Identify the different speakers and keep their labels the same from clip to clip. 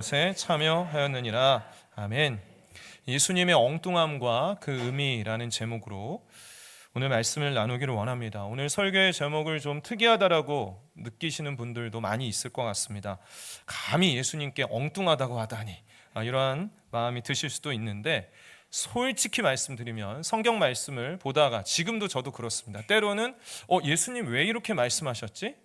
Speaker 1: 것에 참여하였느니라. 아멘. 예수님의 엉뚱함과 그 의미라는 제목으로 오늘 말씀을 나누기를 원합니다. 오늘 설교의 제목을 좀 특이하다라고 느끼시는 분들도 많이 있을 것 같습니다. 감히 예수님께 엉뚱하다고 하다니, 이러한 마음이 드실 수도 있는데, 솔직히 말씀드리면 성경 말씀을 보다가, 지금도 저도 그렇습니다. 때로는 예수님 왜 이렇게 말씀하셨지?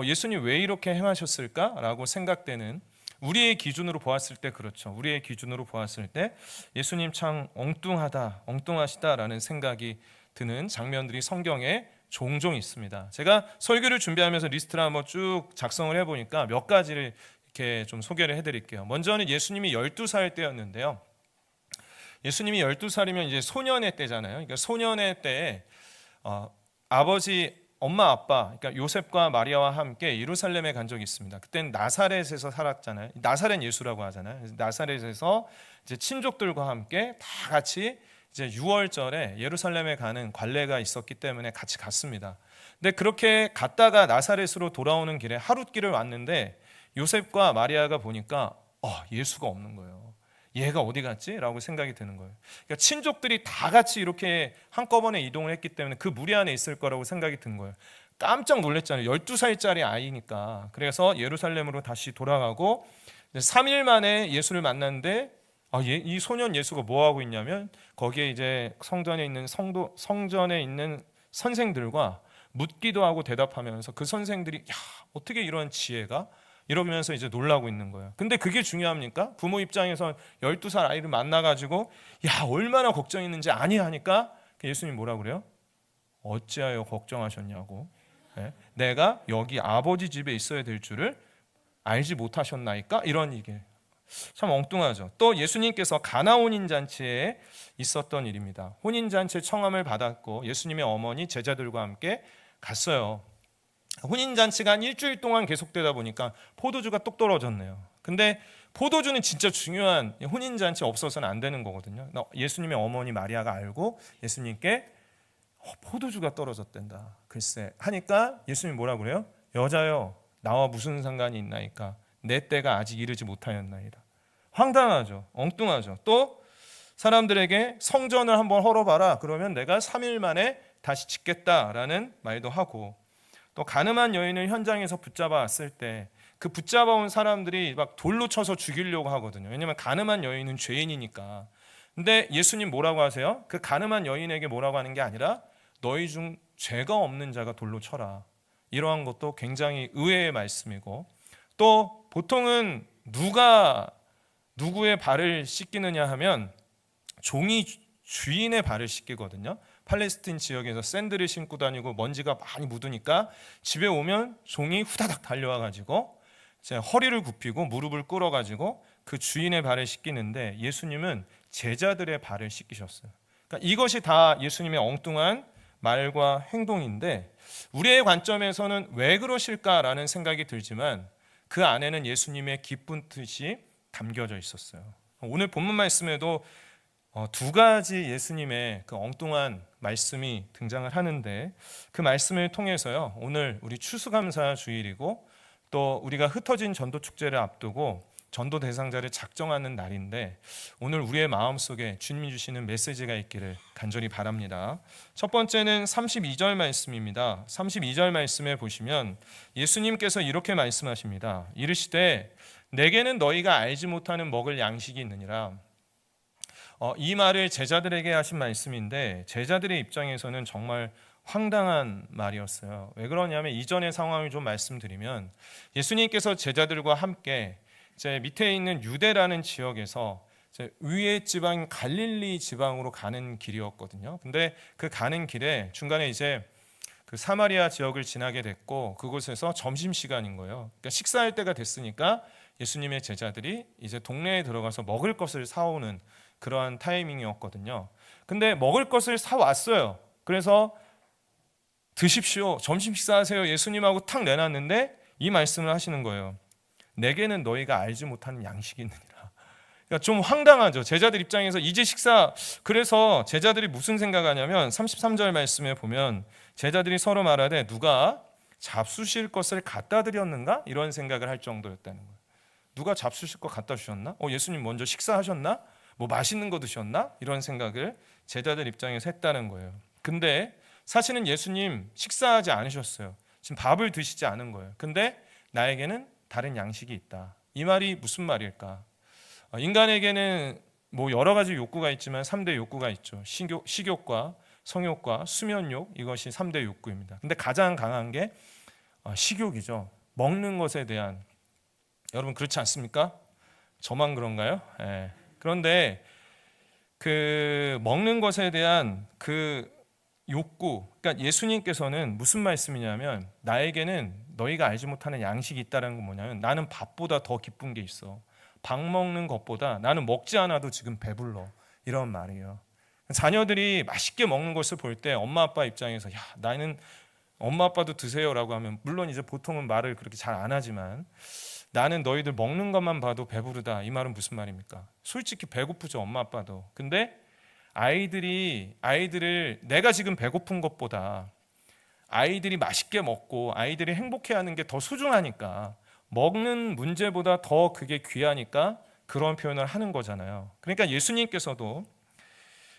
Speaker 1: 예수님 왜 이렇게 행하셨을까? 라고 생각되는, 우리의 기준으로 보았을 때 그렇죠. 우리의 기준으로 보았을 때 예수님 참 엉뚱하시다라는 생각이 드는 장면들이 성경에 종종 있습니다. 제가 설교를 준비하면서 리스트를 한번 쭉 작성을 해보니까 몇 가지를 이렇게 좀 소개를 해드릴게요. 먼저는 예수님이 12살 때였는데요. 예수님이 12살이면 이제 소년의 때잖아요. 그러니까 소년의 때에 아버지, 엄마, 아빠, 그러니까 요셉과 마리아와 함께 예루살렘에 간 적이 있습니다. 그때는 나사렛에서 살았잖아요. 나사렛 예수라고 하잖아요. 나사렛에서 이제 친족들과 함께 다 같이 이제 6월절에 예루살렘에 가는 관례가 있었기 때문에 같이 갔습니다. 근데 그렇게 갔다가 나사렛으로 돌아오는 길에 하룻길을 왔는데 요셉과 마리아가 보니까 예수가 없는 거예요. 얘가 어디 갔지? 라고 생각이 드는 거예요. 그러니까 친족들이 다 같이 이렇게 한꺼번에 이동을 했기 때문에 그 무리 안에 있을 거라고 생각이 든 거예요. 깜짝 놀랐잖아요. 12살짜리 아이니까. 그래서 예루살렘으로 다시 돌아가고 3일 만에 예수를 만났는데 이 소년 예수가 뭐 하고 있냐면 거기에 이제 성전에 있는 선생들과 묻기도 하고 대답하면서 그 선생들이 어떻게 이런 지혜가? 이러면서 이제 놀라고 있는 거예요. 근데 그게 중요합니까? 부모 입장에서 12살 아이를 만나가지고 얼마나 걱정했는지 아니 하니까 예수님 뭐라 그래요? 어찌하여 걱정하셨냐고. 내가 여기 아버지 집에 있어야 될 줄을 알지 못하셨나이까? 이런 얘기예요. 참 엉뚱하죠. 또 예수님께서 가나 혼인잔치에 있었던 일입니다. 혼인잔치 청함을 받았고 예수님의 어머니 제자들과 함께 갔어요. 혼인잔치가 한 일주일 동안 계속되다 보니까 포도주가 똑 떨어졌네요. 근데 포도주는 진짜 중요한, 혼인잔치 없어서는 안 되는 거거든요. 예수님의 어머니 마리아가 알고 예수님께 포도주가 떨어졌댄다. 글쎄 하니까 예수님이 뭐라 그래요? 여자여, 나와 무슨 상관이 있나이까? 내 때가 아직 이르지 못하였나이다. 황당하죠. 엉뚱하죠. 또 사람들에게 성전을 한번 헐어봐라. 그러면 내가 3일 만에 다시 짓겠다라는 말도 하고, 또 가늠한 여인을 현장에서 붙잡아 왔을 때 그 붙잡아온 사람들이 막 돌로 쳐서 죽이려고 하거든요. 왜냐하면 가늠한 여인은 죄인이니까. 근데 예수님 뭐라고 하세요? 그 가늠한 여인에게 뭐라고 하는 게 아니라 너희 중 죄가 없는 자가 돌로 쳐라. 이러한 것도 굉장히 의외의 말씀이고, 또 보통은 누가 누구의 발을 씻기느냐 하면 종이 주인의 발을 씻기거든요. 팔레스틴 지역에서 샌들을 신고 다니고 먼지가 많이 묻으니까 집에 오면 종이 후다닥 달려와가지고 이제 허리를 굽히고 무릎을 꿇어가지고 그 주인의 발을 씻기는데 예수님은 제자들의 발을 씻기셨어요. 그러니까 이것이 다 예수님의 엉뚱한 말과 행동인데, 우리의 관점에서는 왜 그러실까라는 생각이 들지만 그 안에는 예수님의 기쁜 뜻이 담겨져 있었어요. 오늘 본문 말씀에도 두 가지 예수님의 그 엉뚱한 말씀이 등장을 하는데, 그 말씀을 통해서요, 오늘 우리 추수감사 주일이고 또 우리가 흩어진 전도 축제를 앞두고 전도 대상자를 작정하는 날인데, 오늘 우리의 마음속에 주님이 주시는 메시지가 있기를 간절히 바랍니다. 첫 번째는 32절 말씀입니다. 32절 말씀에 보시면 예수님께서 이렇게 말씀하십니다. 이르시되 내게는 너희가 알지 못하는 먹을 양식이 있느니라. 이 말을 제자들에게 하신 말씀인데 제자들의 입장에서는 정말 황당한 말이었어요. 왜 그러냐면 이전의 상황을 좀 말씀드리면, 예수님께서 제자들과 함께 이제 밑에 있는 유대라는 지역에서 이제 위의 지방 갈릴리 지방으로 가는 길이었거든요. 근데 그 가는 길에 중간에 이제 그 사마리아 지역을 지나게 됐고 그곳에서 점심 시간인 거예요. 그러니까 식사할 때가 됐으니까 예수님의 제자들이 이제 동네에 들어가서 먹을 것을 사오는 그러한 타이밍이었거든요. 근데 먹을 것을 사왔어요. 그래서 드십시오, 점심 식사하세요, 예수님하고 탁 내놨는데 이 말씀을 하시는 거예요. 내게는 너희가 알지 못하는 양식이 있느니라. 그러니까 좀 황당하죠. 제자들 입장에서 이제 식사, 그래서 제자들이 무슨 생각하냐면 33절 말씀에 보면 제자들이 서로 말하되 누가 잡수실 것을 갖다 드렸는가? 이런 생각을 할 정도였다는 거예요. 누가 잡수실 거 갖다 주셨나? 예수님 먼저 식사하셨나? 뭐 맛있는 거 드셨나? 이런 생각을 제자들 입장에서 했다는 거예요. 근데 사실은 예수님 식사하지 않으셨어요. 지금 밥을 드시지 않은 거예요. 근데 나에게는 다른 양식이 있다. 이 말이 무슨 말일까? 인간에게는 뭐 여러 가지 욕구가 있지만 3대 욕구가 있죠. 식욕과 성욕과 수면욕, 이것이 3대 욕구입니다. 근데 가장 강한 게 식욕이죠. 먹는 것에 대한, 여러분 그렇지 않습니까? 저만 그런가요? 예. 그런데 그 먹는 것에 대한 그 욕구, 그러니까 예수님께서는 무슨 말씀이냐면, 나에게는 너희가 알지 못하는 양식이 있다는 건 뭐냐면, 나는 밥보다 더 기쁜 게 있어. 밥 먹는 것보다 나는 먹지 않아도 지금 배불러, 이런 말이에요. 자녀들이 맛있게 먹는 것을 볼 때 엄마 아빠 입장에서 야, 나는 엄마 아빠도 드세요라고 하면, 물론 이제 보통은 말을 그렇게 잘 안 하지만, 나는 너희들 먹는 것만 봐도 배부르다, 이 말은 무슨 말입니까? 솔직히 배고프죠, 엄마 아빠도. 근데 아이들을 내가 지금 배고픈 것보다 아이들이 맛있게 먹고 아이들이 행복해하는 게 더 소중하니까, 먹는 문제보다 더 그게 귀하니까 그런 표현을 하는 거잖아요. 그러니까 예수님께서도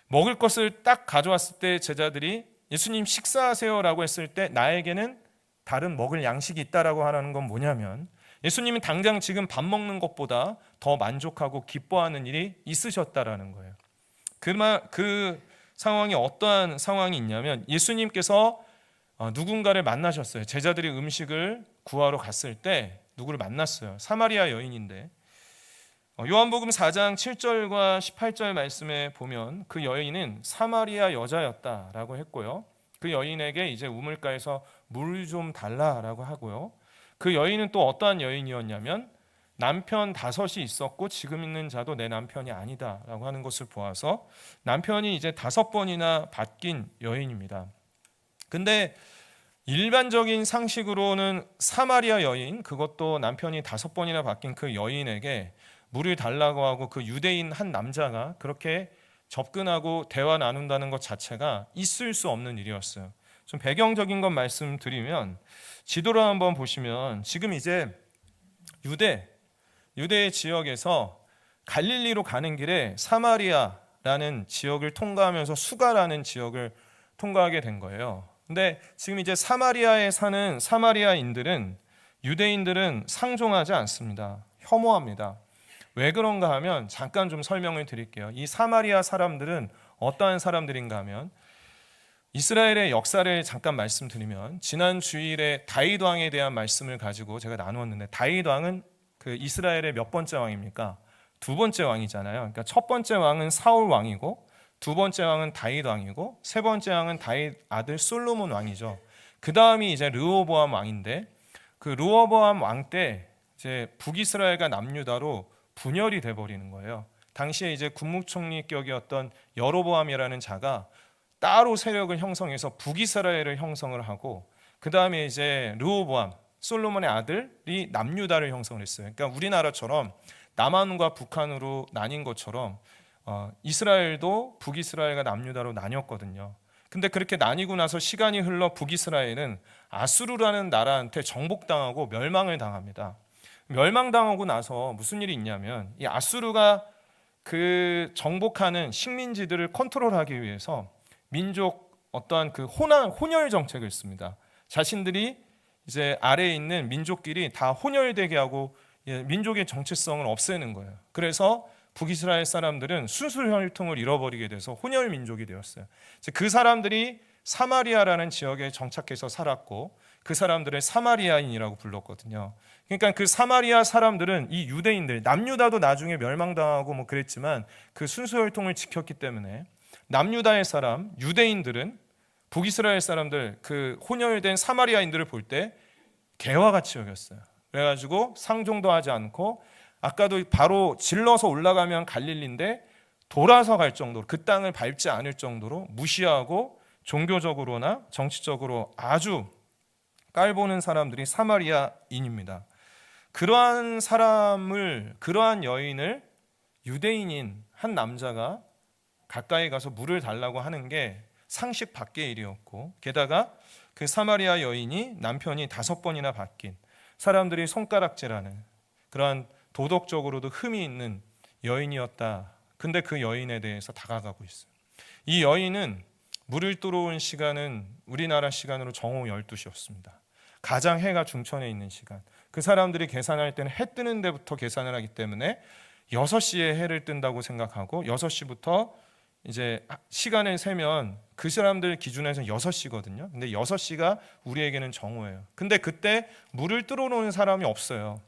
Speaker 1: 먹을 것을 딱 가져왔을 때 제자들이 예수님 식사하세요라고 했을 때 나에게는 다른 먹을 양식이 있다라고 하는 건 뭐냐면, 예수님이 당장 지금 밥 먹는 것보다 더 만족하고 기뻐하는 일이 있으셨다라는 거예요. 그 상황이 어떠한 상황이 있냐면, 예수님께서 누군가를 만나셨어요. 제자들이 음식을 구하러 갔을 때 누구를 만났어요. 사마리아 여인인데, 요한복음 4장 7절과 18절 말씀에 보면 그 여인은 사마리아 여자였다라고 했고요. 그 여인에게 이제 우물가에서 물 좀 달라라고 하고요. 그 여인은 또 어떠한 여인이었냐면, 남편 5이 있었고 지금 있는 자도 내 남편이 아니다라고 하는 것을 보아서 남편이 이제 5번이나 바뀐 여인입니다. 근데 일반적인 상식으로는 사마리아 여인, 그것도 남편이 5번이나 바뀐 그 여인에게 물을 달라고 하고 그 유대인 한 남자가 그렇게 접근하고 대화 나눈다는 것 자체가 있을 수 없는 일이었어요. 좀 배경적인 것 말씀드리면, 지도를 한번 보시면 지금 이제 유대 지역에서 갈릴리로 가는 길에 사마리아라는 지역을 통과하면서 수가라는 지역을 통과하게 된 거예요. 근데 지금 이제 사마리아에 사는 사마리아인들은, 유대인들은 상종하지 않습니다. 혐오합니다. 왜 그런가 하면 잠깐 좀 설명을 드릴게요. 이 사마리아 사람들은 어떠한 사람들인가 하면, 이스라엘의 역사를 잠깐 말씀드리면, 지난 주일에 다윗 왕에 대한 말씀을 가지고 제가 나누었는데, 다윗 왕은 그 이스라엘의 몇 번째 왕입니까? 2번째 왕이잖아요. 그러니까 첫 번째 왕은 사울 왕이고, 2번째 왕은 다윗 왕이고, 3번째 왕은 다윗 아들 솔로몬 왕이죠. 그 다음이 이제 르호보암 왕인데, 그 르호보암 왕 때 이제 북이스라엘과 남유다로 분열이 돼 버리는 거예요. 당시에 이제 국무총리격이었던 여로보암이라는 자가 따로 세력을 형성해서 북이스라엘을 형성을 하고, 그 다음에 이제 르호보암, 솔로몬의 아들이 남유다를 형성을 했어요. 그러니까 우리나라처럼 남한과 북한으로 나뉜 것처럼 이스라엘도 북이스라엘과 남유다로 나뉘었거든요. 근데 그렇게 나뉘고 나서 시간이 흘러 북이스라엘은 아수르라는 나라한테 정복당하고 멸망을 당합니다. 멸망당하고 나서 무슨 일이 있냐면, 이 아수르가 그 정복하는 식민지들을 컨트롤하기 위해서 민족 어떠한 그 혼혈 정책을 씁니다. 자신들이 이제 아래에 있는 민족끼리 다 혼혈되게 하고 민족의 정체성을 없애는 거예요. 그래서 북이스라엘 사람들은 순수 혈통을 잃어버리게 돼서 혼혈 민족이 되었어요. 그 사람들이 사마리아라는 지역에 정착해서 살았고, 그 사람들을 사마리아인이라고 불렀거든요. 그러니까 그 사마리아 사람들은 이 유대인들, 남유다도 나중에 멸망당하고 뭐 그랬지만 그 순수 혈통을 지켰기 때문에 남유다의 사람, 유대인들은 북이스라엘 사람들, 그 혼혈된 사마리아인들을 볼 때 개와 같이 여겼어요. 그래가지고 상종도 하지 않고, 아까도 바로 질러서 올라가면 갈릴리인데 돌아서 갈 정도로, 그 땅을 밟지 않을 정도로 무시하고 종교적으로나 정치적으로 아주 깔보는 사람들이 사마리아인입니다. 그러한 여인을 유대인인 한 남자가 가까이 가서 물을 달라고 하는 게 상식 밖의 일이었고, 게다가 그 사마리아 여인이 남편이 5번이나 바뀐, 사람들이 손가락질하는 그러한 도덕적으로도 흠이 있는 여인이었다. 근데 그 여인에 대해서 다가가고 있어요. 이 여인은 물을 들어온 시간은 우리나라 시간으로 정오 12시였습니다. 가장 해가 중천에 있는 시간. 그 사람들이 계산할 때는 해 뜨는 데부터 계산을 하기 때문에 6시에 해를 뜬다고 생각하고 6시부터 이제 시간을 세면 그 사람들 기준에서는 6시거든요. 근데 6시가 우리에게는 정오예요. 근데 그때 물을 뚫어놓은 사람이 없어요.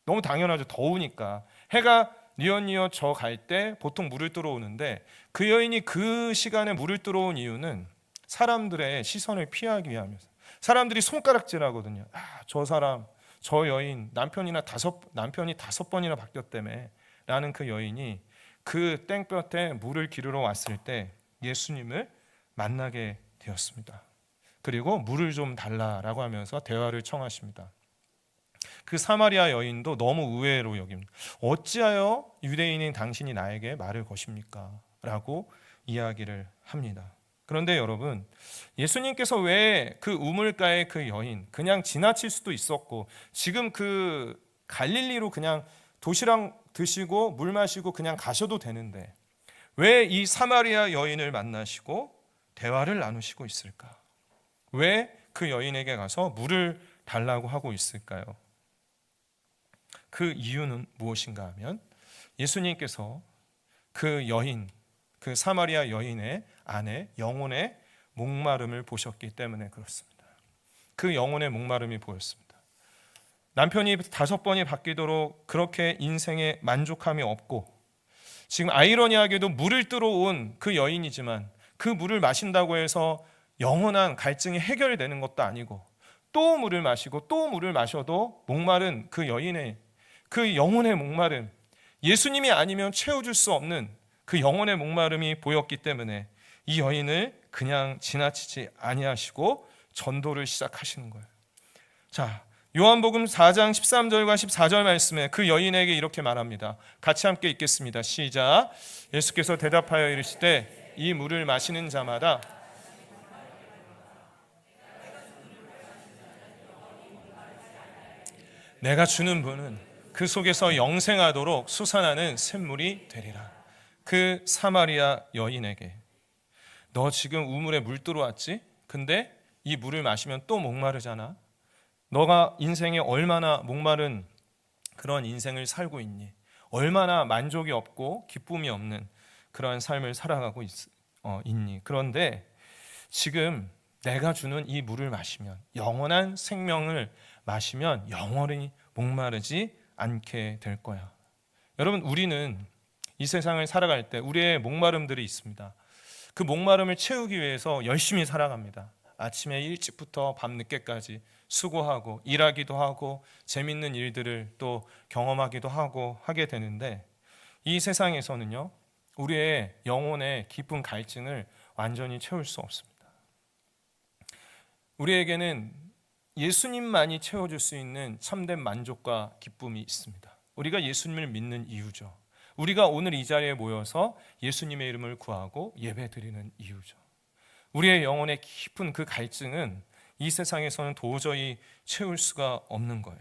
Speaker 1: 너무 당연하죠. 더우니까. 해가 뉘엿뉘엿 저 갈 때 보통 물을 뚫어오는데 그 여인이 그 시간에 물을 뚫어온 이유는 사람들의 시선을 피하기 위함이었어요. 사람들이 손가락질하거든요. 저 사람, 저 여인 남편이 5번이나 바뀌었다며 라는 그 여인이 그 땡볕에 물을 기르러 왔을 때 예수님을 만나게 되었습니다. 그리고 물을 좀 달라라고 하면서 대화를 청하십니다. 그 사마리아 여인도 너무 의외로 여깁니다. 어찌하여 유대인인 당신이 나에게 말을 거십니까? 라고 이야기를 합니다. 그런데 여러분, 예수님께서 왜 그 우물가의 그 여인 그냥 지나칠 수도 있었고 지금 그 갈릴리로 그냥 도시락 드시고 물 마시고 그냥 가셔도 되는데 왜 이 사마리아 여인을 만나시고 대화를 나누시고 있을까? 왜 그 여인에게 가서 물을 달라고 하고 있을까요? 그 이유는 무엇인가 하면 예수님께서 그 여인, 그 사마리아 여인의 안에 영혼의 목마름을 보셨기 때문에 그렇습니다. 그 영혼의 목마름이 보였습니다. 남편이 5번이 바뀌도록 그렇게 인생에 만족함이 없고 지금 아이러니하게도 물을 뚫어온 그 여인이지만 그 물을 마신다고 해서 영원한 갈증이 해결되는 것도 아니고 또 물을 마시고 또 물을 마셔도 목마른 그 여인의 그 영혼의 목마름, 예수님이 아니면 채워줄 수 없는 그 영혼의 목마름이 보였기 때문에 이 여인을 그냥 지나치지 아니하시고 전도를 시작하시는 거예요. 자, 요한복음 4장 13절과 14절 말씀에 그 여인에게 이렇게 말합니다. 같이 함께 읽겠습니다. 시작. 예수께서 대답하여 이르시되 이 물을 마시는 자마다 내가 주는 분은 그 속에서 영생하도록 솟아나는 샘물이 되리라. 그 사마리아 여인에게 너 지금 우물에 물 들어왔지? 근데 이 물을 마시면 또 목마르잖아. 너가 인생에 얼마나 목마른 그런 인생을 살고 있니? 얼마나 만족이 없고 기쁨이 없는 그러한 삶을 살아가고 있니? 그런데 지금 내가 주는 이 물을 마시면 영원한 생명을 마시면 영원히 목마르지 않게 될 거야. 여러분, 우리는 이 세상을 살아갈 때 우리의 목마름들이 있습니다. 그 목마름을 채우기 위해서 열심히 살아갑니다. 아침에 일찍부터 밤 늦게까지 수고하고 일하기도 하고 재밌는 일들을 또 경험하기도 하고 하게 되는데 이 세상에서는요, 우리의 영혼의 깊은 갈증을 완전히 채울 수 없습니다. 우리에게는 예수님만이 채워줄 수 있는 참된 만족과 기쁨이 있습니다. 우리가 예수님을 믿는 이유죠. 우리가 오늘 이 자리에 모여서 예수님의 이름을 구하고 예배드리는 이유죠. 우리의 영혼의 깊은 그 갈증은 이 세상에서는 도저히 채울 수가 없는 거예요.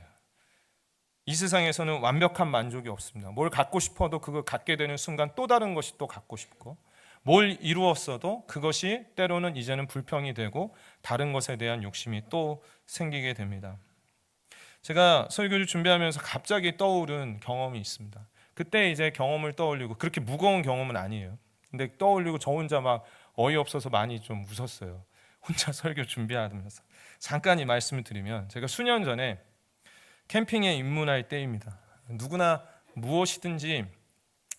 Speaker 1: 이 세상에서는 완벽한 만족이 없습니다. 뭘 갖고 싶어도 그걸 갖게 되는 순간 또 다른 것이 또 갖고 싶고 뭘 이루었어도 그것이 때로는 이제는 불평이 되고 다른 것에 대한 욕심이 또 생기게 됩니다. 제가 설교를 준비하면서 갑자기 떠오른 경험이 있습니다. 그때 이제 경험을 떠올리고 그렇게 무거운 경험은 아니에요. 근데 떠올리고 저 혼자 막 어이없어서 많이 좀 웃었어요. 혼자 설교 준비하면서. 잠깐 이 말씀을 드리면 제가 수년 전에 캠핑에 입문할 때입니다. 누구나 무엇이든지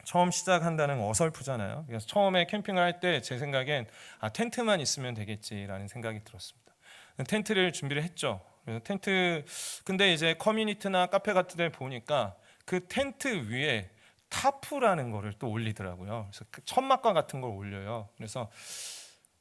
Speaker 1: 처음 시작한다는 건 어설프잖아요. 그래서 처음에 캠핑을 할 때 제 생각엔 텐트만 있으면 되겠지라는 생각이 들었습니다. 텐트를 준비를 했죠. 그래서 근데 이제 커뮤니티나 카페 같은 데 보니까 그 텐트 위에 타프라는 거를 또 올리더라고요. 그래서 천막과 같은 걸 올려요. 그래서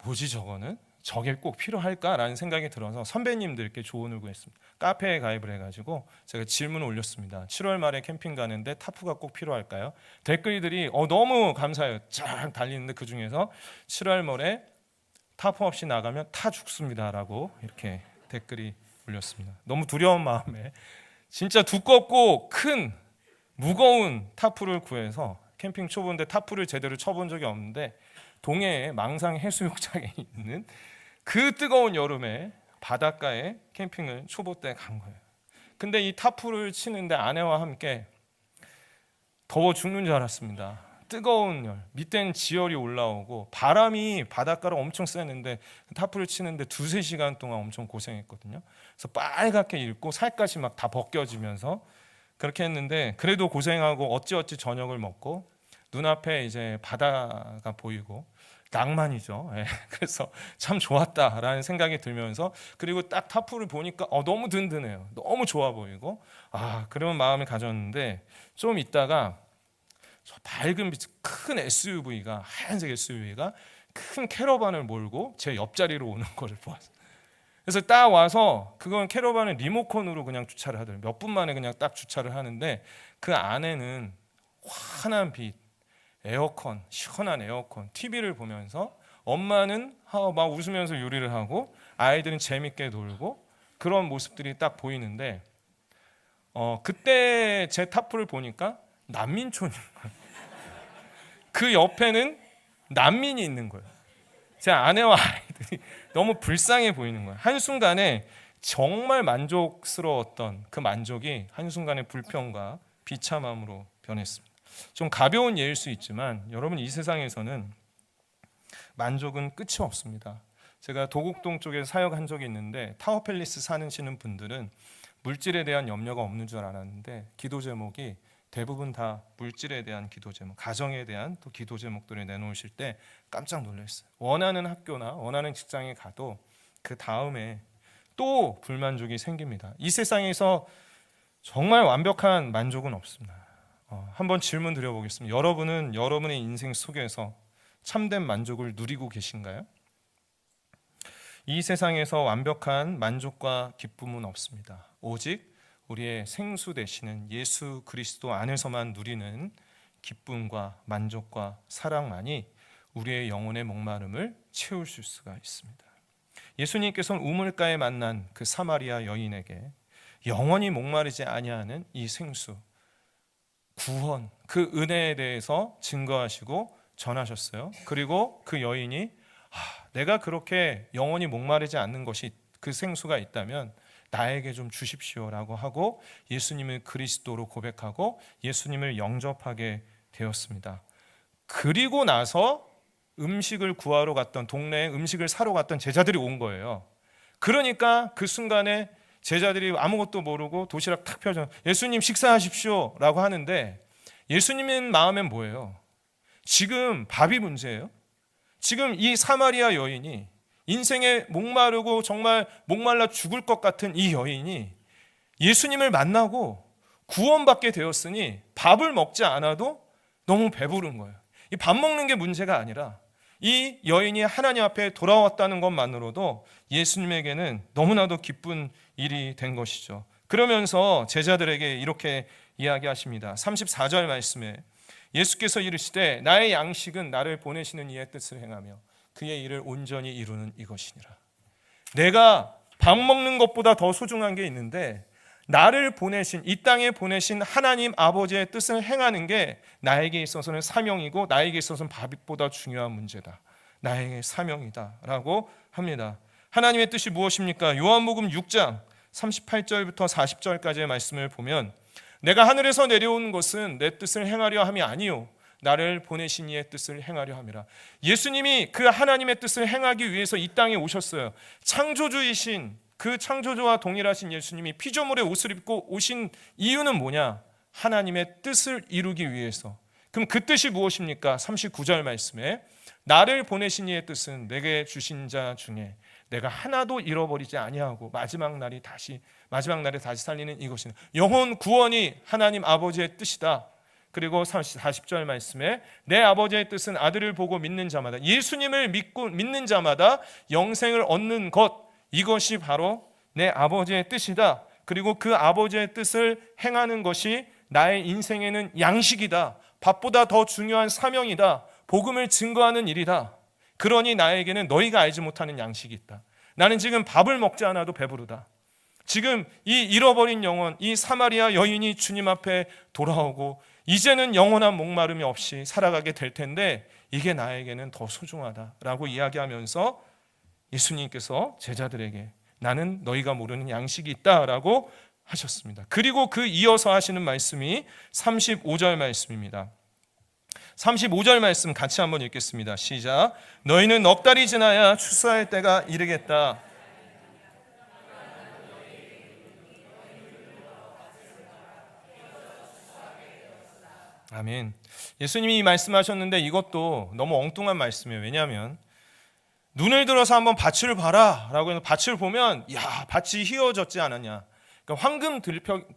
Speaker 1: 뭐지 저거는? 저게 꼭 필요할까라는 생각이 들어서 선배님들께 조언을 구했습니다. 카페에 가입을 해가지고 제가 질문을 올렸습니다. 7월 말에 캠핑 가는데 타프가 꼭 필요할까요? 댓글들이 너무 감사해요. 쫙 달리는데 그 중에서 7월 말에 타프 없이 나가면 타 죽습니다라고 이렇게 댓글이 올렸습니다. 너무 두려운 마음에 진짜 두껍고 큰 무거운 타프를 구해서, 캠핑 초보인데 타프를 제대로 쳐본 적이 없는데 동해에 망상 해수욕장에 있는 그 뜨거운 여름에 바닷가에 캠핑을 초보 때 간 거예요. 근데 이 타프를 치는데 아내와 함께 더워 죽는 줄 알았습니다. 뜨거운 열, 밑에는 지열이 올라오고 바람이 바닷가로 엄청 쐬는데 타프를 치는데 2-3시간 동안 엄청 고생했거든요. 그래서 빨갛게 잃고 살갗이 막 다 벗겨지면서 그렇게 했는데, 그래도 고생하고 어찌어찌 저녁을 먹고 눈앞에 이제 바다가 보이고 낭만이죠. 그래서 참 좋았다라는 생각이 들면서, 그리고 딱 타프를 보니까 너무 든든해요. 너무 좋아 보이고, 그런 마음을 가졌는데, 좀 있다가 저 밝은 빛 큰 SUV가, 하얀색 SUV가 큰 캐러반을 몰고 제 옆자리로 오는 거를 보았어요. 그래서 딱 와서, 그건 캐러반을 리모컨으로 그냥 주차를 하더라고요. 몇 분 만에 그냥 딱 주차를 하는데, 그 안에는 환한 빛, 에어컨, 시원한 에어컨, TV를 보면서 엄마는 막 웃으면서 요리를 하고 아이들은 재밌게 놀고, 그런 모습들이 딱 보이는데, 그때 제 타프를 보니까 난민촌인 거예요. 그 옆에는 난민이 있는 거예요. 제 아내와 아이들이 너무 불쌍해 보이는 거예요. 한순간에 정말 만족스러웠던 그 만족이 한순간에 불평과 비참함으로 변했습니다. 좀 가벼운 예일 수 있지만 여러분, 이 세상에서는 만족은 끝이 없습니다. 제가 도곡동 쪽에 사역한 적이 있는데, 타워팰리스 사시는 분들은 물질에 대한 염려가 없는 줄 알았는데, 기도 제목이 대부분 다 물질에 대한 기도 제목, 가정에 대한 또 기도 제목들을 내놓으실 때 깜짝 놀랐어요. 원하는 학교나 원하는 직장에 가도 그 다음에 또 불만족이 생깁니다. 이 세상에서 정말 완벽한 만족은 없습니다. 한번 질문 드려보겠습니다. 여러분은 여러분의 인생 속에서 참된 만족을 누리고 계신가요? 이 세상에서 완벽한 만족과 기쁨은 없습니다. 오직 우리의 생수 되시는 예수 그리스도 안에서만 누리는 기쁨과 만족과 사랑만이 우리의 영혼의 목마름을 채울 수가 있습니다. 예수님께서는 우물가에 만난 그 사마리아 여인에게 영원히 목마르지 아니하는 이 생수, 구원, 그 은혜에 대해서 증거하시고 전하셨어요. 그리고 그 여인이 내가 그렇게 영원히 목마르지 않는 것이, 그 생수가 있다면 나에게 좀 주십시오라고 하고 예수님을 그리스도로 고백하고 예수님을 영접하게 되었습니다. 그리고 나서 음식을 구하러 갔던, 동네에 음식을 사러 갔던 제자들이 온 거예요. 그러니까 그 순간에 제자들이 아무것도 모르고 도시락 탁 펴서 예수님 식사하십시오 라고 하는데, 예수님의 마음엔 뭐예요? 지금 밥이 문제예요? 지금 이 사마리아 여인이, 인생에 목마르고 정말 목말라 죽을 것 같은 이 여인이 예수님을 만나고 구원받게 되었으니 밥을 먹지 않아도 너무 배부른 거예요. 이 밥 먹는 게 문제가 아니라 이 여인이 하나님 앞에 돌아왔다는 것만으로도 예수님에게는 너무나도 기쁜 일이 된 것이죠. 그러면서 제자들에게 이렇게 이야기하십니다. 34절 말씀에 예수께서 이르시되 나의 양식은 나를 보내시는 이의 뜻을 행하며 그의 일을 온전히 이루는 이것이니라. 내가 밥 먹는 것보다 더 소중한 게 있는데, 나를 보내신, 이 땅에 보내신 하나님 아버지의 뜻을 행하는 게 나에게 있어서는 사명이고 나에게 있어서는 밥보다 중요한 문제다. 나에게 사명이다 라고 합니다. 하나님의 뜻이 무엇입니까? 요한복음 6장 38절부터 40절까지의 말씀을 보면, 내가 하늘에서 내려온 것은 내 뜻을 행하려 함이 아니요 나를 보내신 이의 뜻을 행하려 함이라. 예수님이 그 하나님의 뜻을 행하기 위해서 이 땅에 오셨어요. 창조주이신 그 창조주와 동일하신 예수님이 피조물의 옷을 입고 오신 이유는 뭐냐? 하나님의 뜻을 이루기 위해서. 그럼 그 뜻이 무엇입니까? 39절 말씀에 나를 보내신 이의 뜻은 내게 주신 자 중에 내가 하나도 잃어버리지 아니하고 마지막 날에 다시 살리는 이것이다. 영혼 구원이 하나님 아버지의 뜻이다. 그리고 40절 말씀에 내 아버지의 뜻은 아들을 보고 믿는 자마다, 예수님을 믿고 믿는 자마다 영생을 얻는 것, 이것이 바로 내 아버지의 뜻이다. 그리고 그 아버지의 뜻을 행하는 것이 나의 인생에는 양식이다. 밥보다 더 중요한 사명이다. 복음을 증거하는 일이다. 그러니 나에게는 너희가 알지 못하는 양식이 있다. 나는 지금 밥을 먹지 않아도 배부르다. 지금 이 잃어버린 영혼, 이 사마리아 여인이 주님 앞에 돌아오고 이제는 영원한 목마름이 없이 살아가게 될 텐데 이게 나에게는 더 소중하다라고 이야기하면서 예수님께서 제자들에게 나는 너희가 모르는 양식이 있다라고 하셨습니다. 그리고 그 이어서 하시는 말씀이 35절 말씀입니다. 35절 말씀 같이 한번 읽겠습니다. 시작. 너희는 넉 달이 지나야 추수할 때가 이르겠다. 아멘. 예수님이 말씀하셨는데 이것도 너무 엉뚱한 말씀이에요. 왜냐하면 눈을 들어서 한번 밭을 봐라 라고 해서 밭을 보면 야, 밭이 휘어졌지 않았냐, 그러니까 황금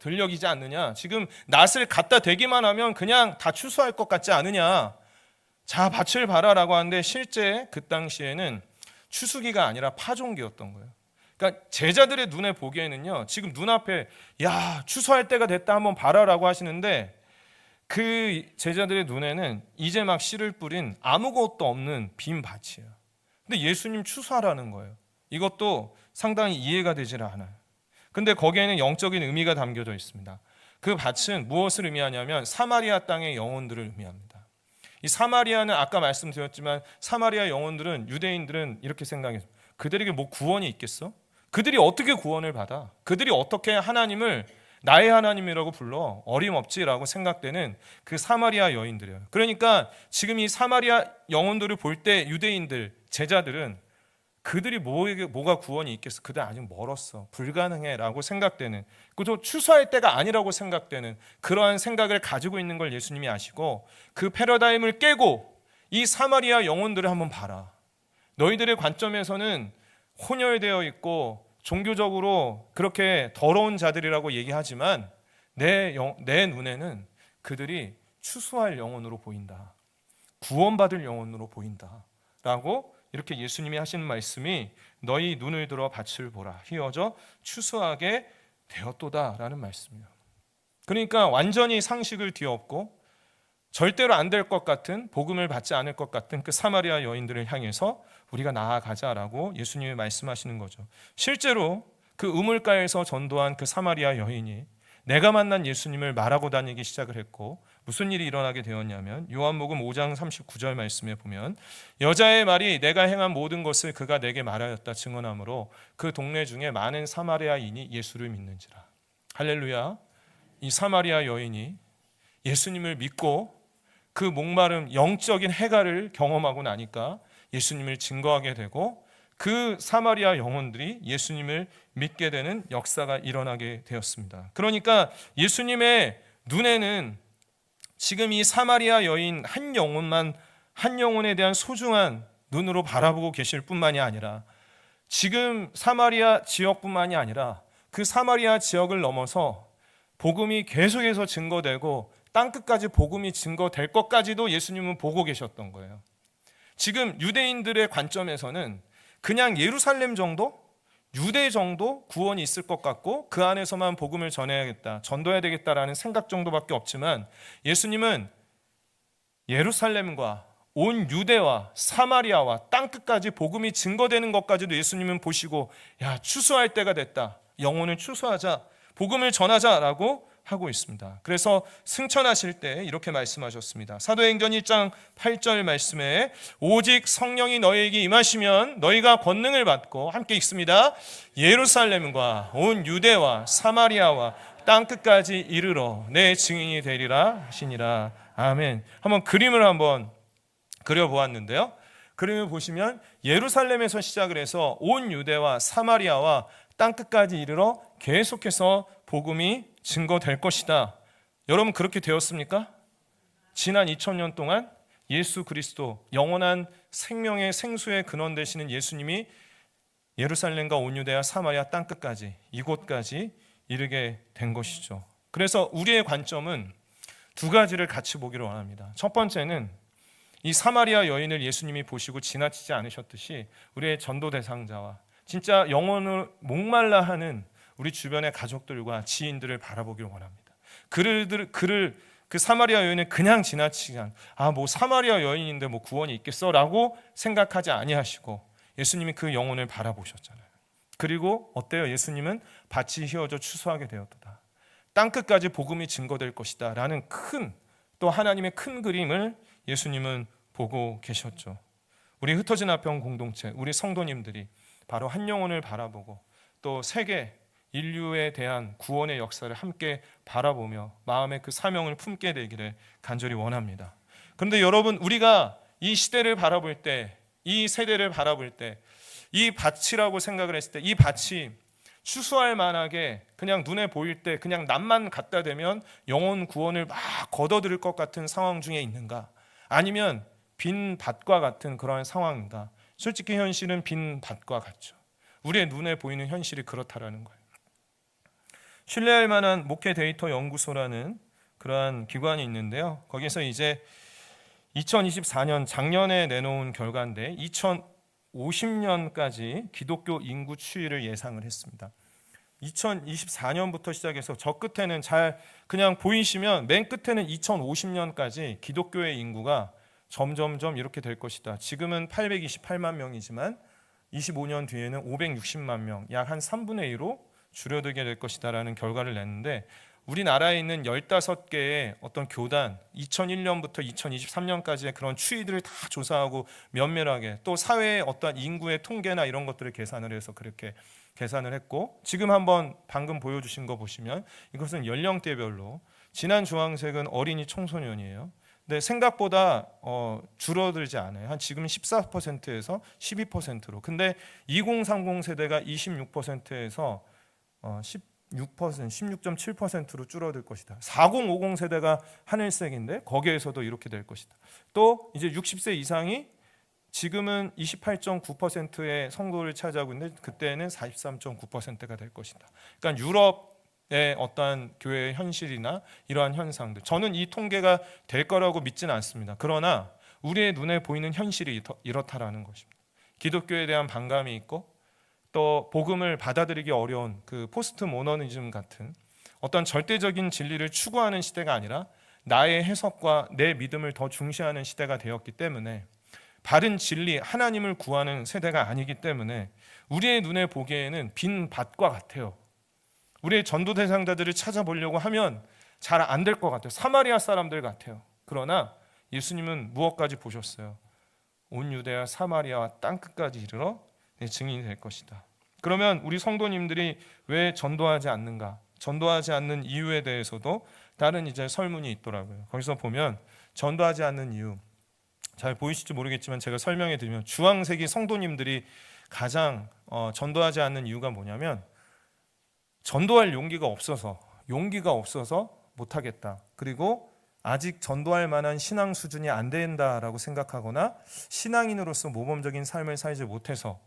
Speaker 1: 들녘이지 않느냐, 지금 낫을 갖다 대기만 하면 그냥 다 추수할 것 같지 않으냐, 자 밭을 봐라 라고 하는데 실제 그 당시에는 추수기가 아니라 파종기였던 거예요. 그러니까 제자들의 눈에 보기에는요, 지금 눈앞에 야 추수할 때가 됐다 한번 봐라 라고 하시는데 그 제자들의 눈에는 이제 막 씨를 뿌린 아무것도 없는 빈 밭이에요. 근데 예수님 추수하라는 거예요. 이것도 상당히 이해가 되질 않아요. 근데 거기에는 영적인 의미가 담겨져 있습니다. 그 밭은 무엇을 의미하냐면 사마리아 땅의 영혼들을 의미합니다. 이 사마리아는 아까 말씀드렸지만 사마리아 영혼들은, 유대인들은 이렇게 생각해요. 그들에게 뭐 구원이 있겠어? 그들이 어떻게 구원을 받아? 그들이 어떻게 하나님을 나의 하나님이라고 불러? 어림없지라고 생각되는 그 사마리아 여인들이에요. 그러니까 지금 이 사마리아 영혼들을 볼 때 유대인들, 제자들은 그들이 뭐가 구원이 있겠어? 그들 아직 멀었어. 불가능해 라고 생각되는, 그것도 추수할 때가 아니라고 생각되는 그러한 생각을 가지고 있는 걸 예수님이 아시고 그 패러다임을 깨고 이 사마리아 영혼들을 한번 봐라. 너희들의 관점에서는 혼혈되어 있고 종교적으로 그렇게 더러운 자들이라고 얘기하지만 내 눈에는 그들이 추수할 영혼으로 보인다. 구원받을 영혼으로 보인다. 라고 이렇게 예수님이 하시는 말씀이 너희 눈을 들어 밭을 보라. 휘어져 추수하게 되었도다. 라는 말씀이에요. 그러니까 완전히 상식을 뒤엎고 절대로 안 될 것 같은, 복음을 받지 않을 것 같은 그 사마리아 여인들을 향해서 우리가 나아가자라고 예수님이 말씀하시는 거죠. 실제로 그 우물가에서 전도한 그 사마리아 여인이 내가 만난 예수님을 말하고 다니기 시작을 했고 무슨 일이 일어나게 되었냐면 요한복음 5장 39절 말씀에 보면 여자의 말이 내가 행한 모든 것을 그가 내게 말하였다 증언하므로 그 동네 중에 많은 사마리아인이 예수를 믿는지라. 할렐루야. 이 사마리아 여인이 예수님을 믿고 그 목마름, 영적인 해갈을 경험하고 나니까 예수님을 증거하게 되고 그 사마리아 영혼들이 예수님을 믿게 되는 역사가 일어나게 되었습니다. 그러니까 예수님의 눈에는 지금 이 사마리아 여인 한 영혼에 대한 소중한 눈으로 바라보고 계실 뿐만이 아니라 지금 사마리아 지역뿐만이 아니라 그 사마리아 지역을 넘어서 복음이 계속해서 증거되고 땅끝까지 복음이 증거될 것까지도 예수님은 보고 계셨던 거예요. 지금 유대인들의 관점에서는 그냥 예루살렘 정도, 유대 정도 구원이 있을 것 같고 그 안에서만 복음을 전해야겠다, 전도해야 되겠다라는 생각 정도밖에 없지만 예수님은 예루살렘과 온 유대와 사마리아와 땅끝까지 복음이 증거되는 것까지도 예수님은 보시고 야 추수할 때가 됐다, 영혼을 추수하자, 복음을 전하자라고 하고 있습니다. 그래서 승천하실 때 이렇게 말씀하셨습니다. 사도행전 1장 8절 말씀에 오직 성령이 너희에게 임하시면 너희가 권능을 받고, 함께 읽습니다. 예루살렘과 온 유대와 사마리아와 땅끝까지 이르러 내 증인이 되리라 하시니라. 아멘. 한번 그림을 한번 그려보았는데요. 그림을 보시면 예루살렘에서 시작을 해서 온 유대와 사마리아와 땅끝까지 이르러 계속해서 복음이 증거될 것이다. 여러분 그렇게 되었습니까? 지난 2000년 동안 예수 그리스도, 영원한 생명의 생수의 근원 되시는 예수님이 예루살렘과 온 유대와 사마리아 땅끝까지, 이곳까지 이르게 된 것이죠. 그래서 우리의 관점은 두 가지를 같이 보기를 원합니다. 첫 번째는 이 사마리아 여인을 예수님이 보시고 지나치지 않으셨듯이 우리의 전도 대상자와 진짜 영혼을 목말라 하는 우리 주변의 가족들과 지인들을 바라보길 원합니다. 그 사마리아 여인은 그냥 지나치지 뭐 사마리아 여인인데 뭐 구원이 있겠어라고 생각하지 아니하시고 예수님이 그 영혼을 바라보셨잖아요. 그리고 어때요? 예수님은 밭이 휘어져 추수하게 되었도다. 땅끝까지 복음이 증거될 것이다 라는 또 하나님의 큰 그림을 예수님은 보고 계셨죠. 우리 흩어진 화평 공동체, 우리 성도님들이 바로 한 영혼을 바라보고 또 세계 인류에 대한 구원의 역사를 함께 바라보며 마음의 그 사명을 품게 되기를 간절히 원합니다. 그런데 여러분, 우리가 이 시대를 바라볼 때, 이 세대를 바라볼 때, 이 밭이라고 생각을 했을 때 이 밭이 추수할 만하게 그냥 눈에 보일 때 그냥 낫만 갖다 대면 영혼 구원을 막 거둬들일 것 같은 상황 중에 있는가? 아니면 빈 밭과 같은 그러한 상황인가? 솔직히 현실은 빈 밭과 같죠. 우리의 눈에 보이는 현실이 그렇다라는 거예요. 신뢰할 만한 목회 데이터 연구소라는 그러한 기관이 있는데요. 거기서 이제 2024년 작년에 내놓은 결과인데 2050년까지 기독교 인구 추이를 예상을 했습니다. 2024년부터 시작해서 저 끝에는 잘 그냥 보이시면 맨 끝에는 2050년까지 기독교의 인구가 점점점 이렇게 될 것이다. 지금은 828만 명이지만 25년 뒤에는 560만 명, 약 한 3분의 1로 줄어들게 될 것이다라는 결과를 냈는데 우리나라에 있는 15개의 어떤 교단 2001년부터 2023년까지의 그런 추이들을 다 조사하고 면밀하게 또 사회의 어떤 인구의 통계나 이런 것들을 계산을 해서 그렇게 계산을 했고 지금 한번 방금 보여주신 거 보시면 이것은 연령대별로 진한 주황색은 어린이 청소년이에요. 근데 생각보다 줄어들지 않아요. 한 지금 14%에서 12%로. 근데 2030 세대가 26%에서 16.7%로 줄어들 것이다. 4050 세대가 하늘색인데 거기에서도 이렇게 될 것이다. 또 이제 60세 이상이 지금은 28.9%의 성도를 차지하고 있는데 그때는 43.9%가 될 것이다. 그러니까 유럽의 어떠한 교회의 현실이나 이러한 현상들, 저는 이 통계가 될 거라고 믿지는 않습니다. 그러나 우리의 눈에 보이는 현실이 이렇다라는 것입니다. 기독교에 대한 반감이 있고 또 복음을 받아들이기 어려운 그 포스트 모더니즘 같은 어떤 절대적인 진리를 추구하는 시대가 아니라 나의 해석과 내 믿음을 더 중시하는 시대가 되었기 때문에 바른 진리, 하나님을 구하는 세대가 아니기 때문에 우리의 눈에 보기에는 빈 밭과 같아요. 우리의 전도 대상자들을 찾아보려고 하면 잘 안 될 것 같아요. 사마리아 사람들 같아요. 그러나 예수님은 무엇까지 보셨어요? 온 유대와 사마리아와 땅끝까지 이르러 증인이 될 것이다. 그러면 우리 성도님들이 왜 전도하지 않는가? 전도하지 않는 이유에 대해서도 다른 이제 설문이 있더라고요. 거기서 보면 전도하지 않는 이유, 잘 보이실지 모르겠지만 제가 설명해 드리면 주황색이 성도님들이 가장 전도하지 않는 이유가 뭐냐면 전도할 용기가 없어서 못하겠다. 그리고 아직 전도할 만한 신앙 수준이 안 된다라고 생각하거나 신앙인으로서 모범적인 삶을 살지 못해서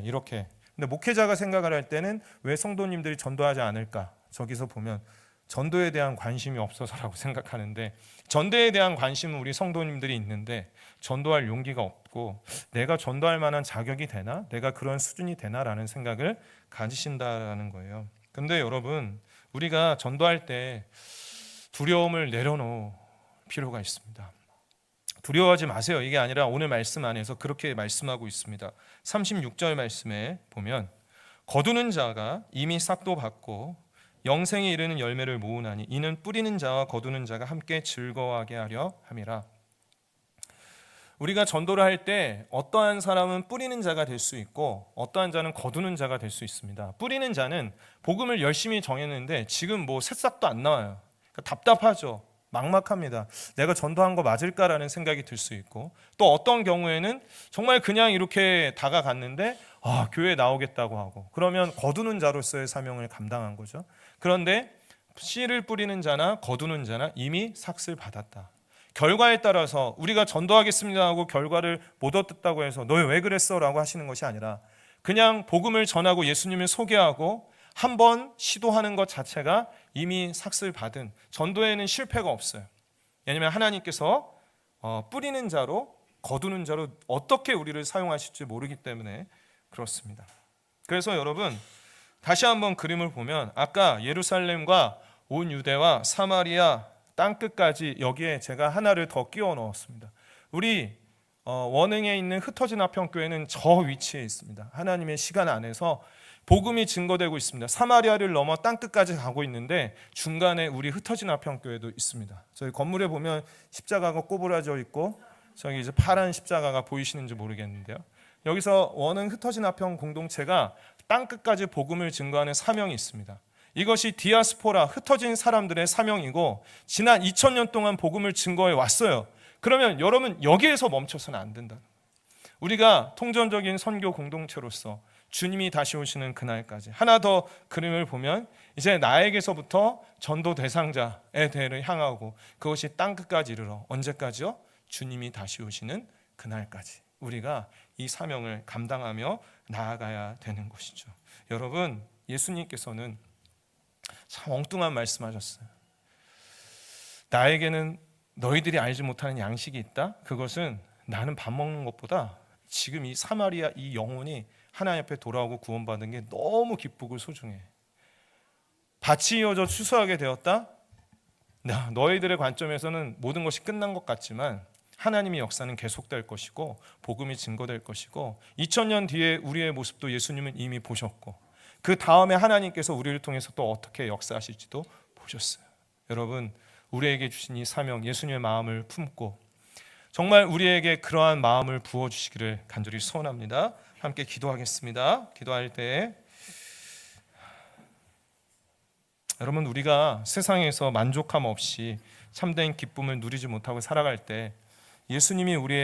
Speaker 1: 이렇게. 근데 목회자가 생각을 할 때는 왜 성도님들이 전도하지 않을까? 저기서 보면 전도에 대한 관심이 없어서라고 생각하는데 전도에 대한 관심은 우리 성도님들이 있는데 전도할 용기가 없고 내가 전도할 만한 자격이 되나? 내가 그런 수준이 되나라는 생각을 가지신다라는 거예요. 근데 여러분, 우리가 전도할 때 두려움을 내려놓을 필요가 있습니다. 두려워하지 마세요. 이게 아니라 오늘 말씀 안에서 그렇게 말씀하고 있습니다. 36절 말씀에 보면 거두는 자가 이미 싹도 받고 영생에 이르는 열매를 모으나니 이는 뿌리는 자와 거두는 자가 함께 즐거워하게 하려 함이라. 우리가 전도를 할 때 어떠한 사람은 뿌리는 자가 될 수 있고 어떠한 자는 거두는 자가 될 수 있습니다. 뿌리는 자는 복음을 열심히 정했는데 지금 뭐 새싹도 안 나와요. 그러니까 답답하죠. 막막합니다. 내가 전도한 거 맞을까라는 생각이 들 수 있고 또 어떤 경우에는 정말 그냥 이렇게 다가갔는데 교회에 나오겠다고 하고 그러면 거두는 자로서의 사명을 감당한 거죠. 그런데 씨를 뿌리는 자나 거두는 자나 이미 삭을 받았다. 결과에 따라서 우리가 전도하겠습니다 하고 결과를 못 얻었다고 해서 너 왜 그랬어? 라고 하시는 것이 아니라 그냥 복음을 전하고 예수님을 소개하고 한번 시도하는 것 자체가 이미 삭을 받은 전도에는 실패가 없어요. 왜냐하면 하나님께서 뿌리는 자로 거두는 자로 어떻게 우리를 사용하실지 모르기 때문에 그렇습니다. 그래서 여러분 다시 한번 그림을 보면 아까 예루살렘과 온 유대와 사마리아 땅끝까지 여기에 제가 하나를 더 끼워 넣었습니다. 우리 원흥에 있는 흩어진 화평교회는 저 위치에 있습니다. 하나님의 시간 안에서 복음이 증거되고 있습니다. 사마리아를 넘어 땅끝까지 가고 있는데 중간에 우리 흩어진 화평교회도 있습니다. 저희 건물에 보면 십자가가 꼬부라져 있고 저기 이제 파란 십자가가 보이시는지 모르겠는데요. 여기서 원흥 흩어진 화평 공동체가 땅끝까지 복음을 증거하는 사명이 있습니다. 이것이 디아스포라, 흩어진 사람들의 사명이고 지난 2000년 동안 복음을 증거해 왔어요. 그러면 여러분 여기에서 멈춰서는 안 된다. 우리가 통전적인 선교 공동체로서 주님이 다시 오시는 그날까지 하나 더 그림을 보면 이제 나에게서부터 전도 대상자의 대를 향하고 그것이 땅끝까지 이르러 언제까지요? 주님이 다시 오시는 그날까지 우리가 이 사명을 감당하며 나아가야 되는 것이죠. 여러분, 예수님께서는 참 엉뚱한 말씀하셨어요. 나에게는 너희들이 알지 못하는 양식이 있다. 그것은 나는 밥 먹는 것보다 지금 이 사마리아 이 영혼이 하나님 앞에 돌아오고 구원받은 게 너무 기쁘고 소중해. 밭이 이어져 추수하게 되었다. 너희들의 관점에서는 모든 것이 끝난 것 같지만 하나님의 역사는 계속될 것이고 복음이 증거될 것이고 2000년 뒤에 우리의 모습도 예수님은 이미 보셨고 그 다음에 하나님께서 우리를 통해서 또 어떻게 역사하실지도 보셨어요. 여러분, 우리에게 주신 이 사명, 예수님의 마음을 품고 정말 우리에게 그러한 마음을 부어주시기를 간절히 소원합니다. 함께 기도하겠습니다. 기도할 때 여러분, 우리가 세상에서 만족함 없이 참된 기쁨을 누리지 못하고 살아갈 때 예수님이 우리의